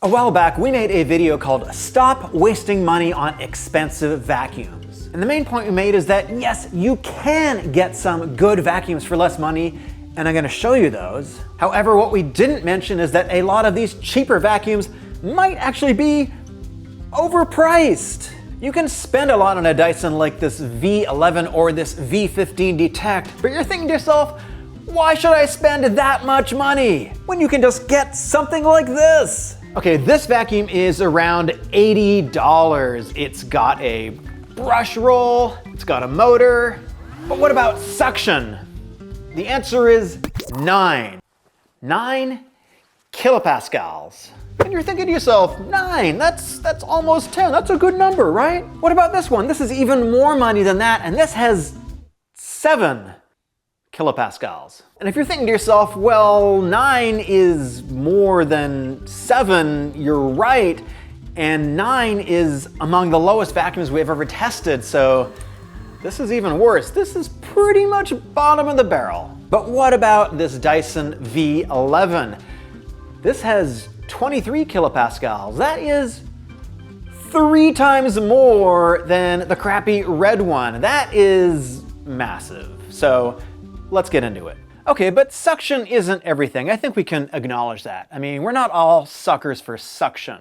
A while back, we made a video called Stop Wasting Money on Expensive Vacuums. And the main point we made is that yes, you can get some good vacuums for less money, and I'm gonna show you those. However, what we didn't mention is that a lot of these cheaper vacuums might actually be overpriced. You can spend a lot on a Dyson like this V11 or this V15 Detect, but you're thinking to yourself, why should I spend that much money when you can just get something like this? Okay, this vacuum is around $80. It's got a brush roll, it's got a motor, but what about suction? The answer is 9 kilopascals. And you're thinking to yourself, 9, that's almost 10, that's a good number, right? What about this one? This is even more money than that, and this has 7 kilopascals. And if you're thinking to yourself, well, 9 is more than 7, you're right, and 9 is among the lowest vacuums we've ever tested, so this is even worse. This is pretty much bottom of the barrel. But what about this Dyson V11? This has 23 kilopascals. That is 3 times more than the crappy red one. That is massive. So let's get into it. Okay, but suction isn't everything. I think we can acknowledge that. I mean, we're not all suckers for suction.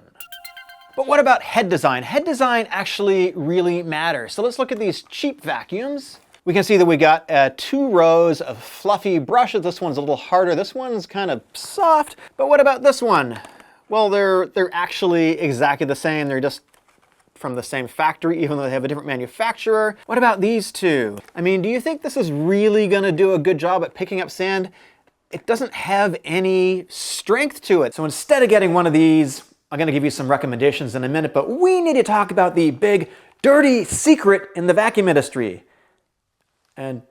But what about head design? Head design actually really matters. So let's look at these cheap vacuums. We can see that we got 2 rows of fluffy brushes. This one's a little harder. This one's kind of soft. But what about this one? Well, they're actually exactly the same. They're just from the same factory, even though they have a different manufacturer. What about these two? I mean, do you think this is really gonna do a good job at picking up sand? It doesn't have any strength to it. So instead of getting one of these, I'm gonna give you some recommendations in a minute, but we need to talk about the big, dirty secret in the vacuum industry. And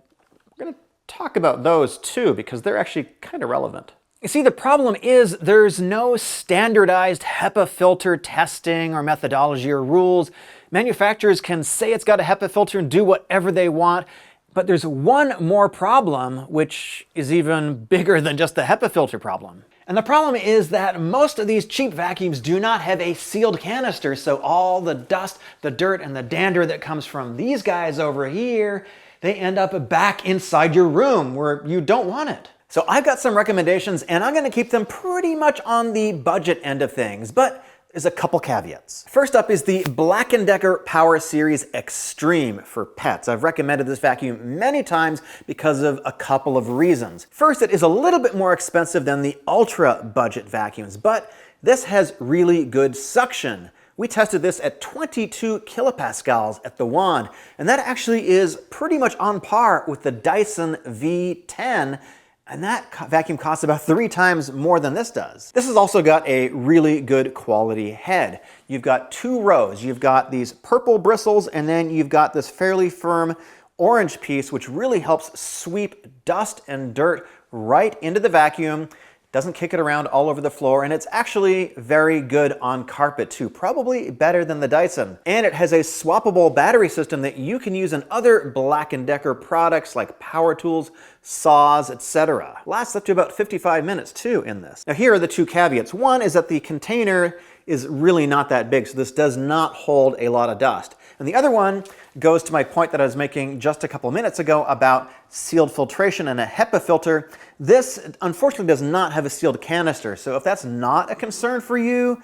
we're gonna talk about those too, because they're actually kind of relevant. You see, the problem is there's no standardized HEPA filter testing or methodology or rules. Manufacturers can say it's got a HEPA filter and do whatever they want, but there's one more problem, which is even bigger than just the HEPA filter problem. And the problem is that most of these cheap vacuums do not have a sealed canister, so all the dust, the dirt, and the dander that comes from these guys over here, they end up back inside your room where you don't want it. So I've got some recommendations, and I'm gonna keep them pretty much on the budget end of things, but there's a couple caveats. First up is the Black & Decker Power Series Extreme for pets. I've recommended this vacuum many times because of a couple of reasons. First, it is a little bit more expensive than the ultra budget vacuums, but this has really good suction. We tested this at 22 kilopascals at the wand, and that actually is pretty much on par with the Dyson V10, and that vacuum costs about 3 times more than this does. This has also got a really good quality head. You've got 2 rows. You've got these purple bristles, and then you've got this fairly firm orange piece, which really helps sweep dust and dirt right into the vacuum. Doesn't kick it around all over the floor, and it's actually very good on carpet too, probably better than the Dyson. And it has a swappable battery system that you can use in other Black & Decker products like power tools, saws, etc. Lasts up to about 55 minutes too in this. Now here are the 2 caveats. One is that the container is really not that big, so this does not hold a lot of dust. And the other one goes to my point that I was making just a couple minutes ago about sealed filtration and a HEPA filter. This, unfortunately, does not have a sealed canister, so if that's not a concern for you,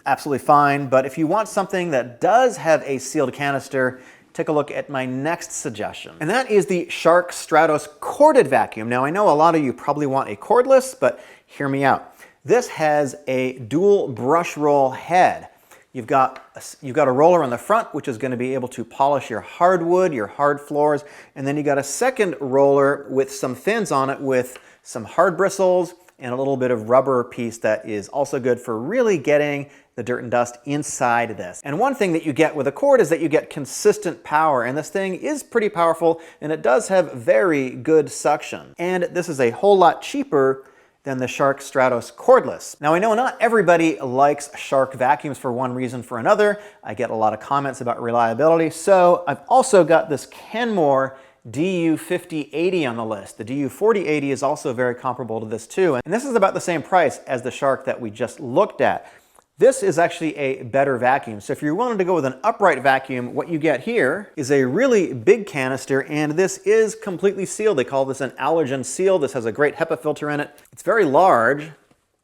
absolutely fine. But if you want something that does have a sealed canister, take a look at my next suggestion. And that is the Shark Stratos corded vacuum. Now, I know a lot of you probably want a cordless, but hear me out. This has a dual brush roll head. You've got a roller on the front, which is going to be able to polish your hardwood, your hard floors, and then you got a second roller with some fins on it with some hard bristles and a little bit of rubber piece that is also good for really getting the dirt and dust inside this. And one thing that you get with a cord is that you get consistent power, and this thing is pretty powerful, and it does have very good suction. And this is a whole lot cheaper than the Shark Stratos cordless. Now I know not everybody likes Shark vacuums for one reason or another. I get a lot of comments about reliability, so I've also got this Kenmore DU5080 on the list. The DU4080 is also very comparable to this too, and this is about the same price as the Shark that we just looked at. This is actually a better vacuum. So if you're willing to go with an upright vacuum, what you get here is a really big canister, and this is completely sealed. They call this an allergen seal. This has a great HEPA filter in it. It's very large.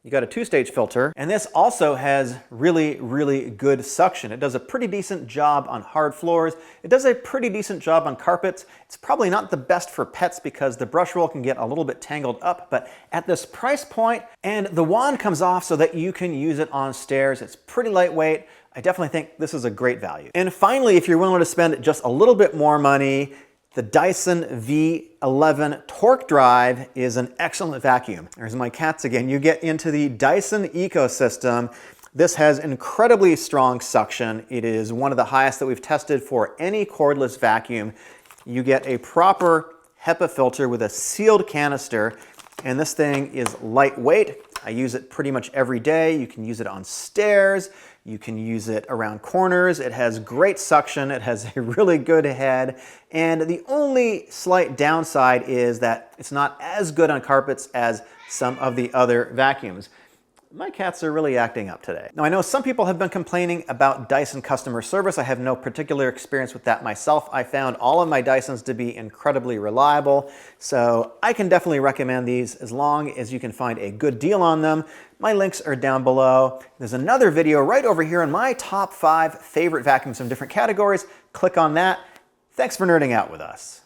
You got a 2-stage filter, and this also has really, really good suction. It does a pretty decent job on hard floors. It does a pretty decent job on carpets. It's probably not the best for pets because the brush roll can get a little bit tangled up, but at this price point, and the wand comes off so that you can use it on stairs. It's pretty lightweight. I definitely think this is a great value. And finally, if you're willing to spend just a little bit more money, the Dyson V11 Torque Drive is an excellent vacuum. There's my cats again. You get into the Dyson ecosystem. This has incredibly strong suction. It is one of the highest that we've tested for any cordless vacuum. You get a proper HEPA filter with a sealed canister, and this thing is lightweight. I use it pretty much every day. You can use it on stairs. You can use it around corners. It has great suction. It has a really good head. And the only slight downside is that it's not as good on carpets as some of the other vacuums. My cats are really acting up today. Now I know some people have been complaining about Dyson customer service. I have no particular experience with that myself. I found all of my Dysons to be incredibly reliable, so I can definitely recommend these as long as you can find a good deal on them. My links are down below. There's another video right over here on my top 5 favorite vacuums from different categories. Click on that. Thanks for nerding out with us.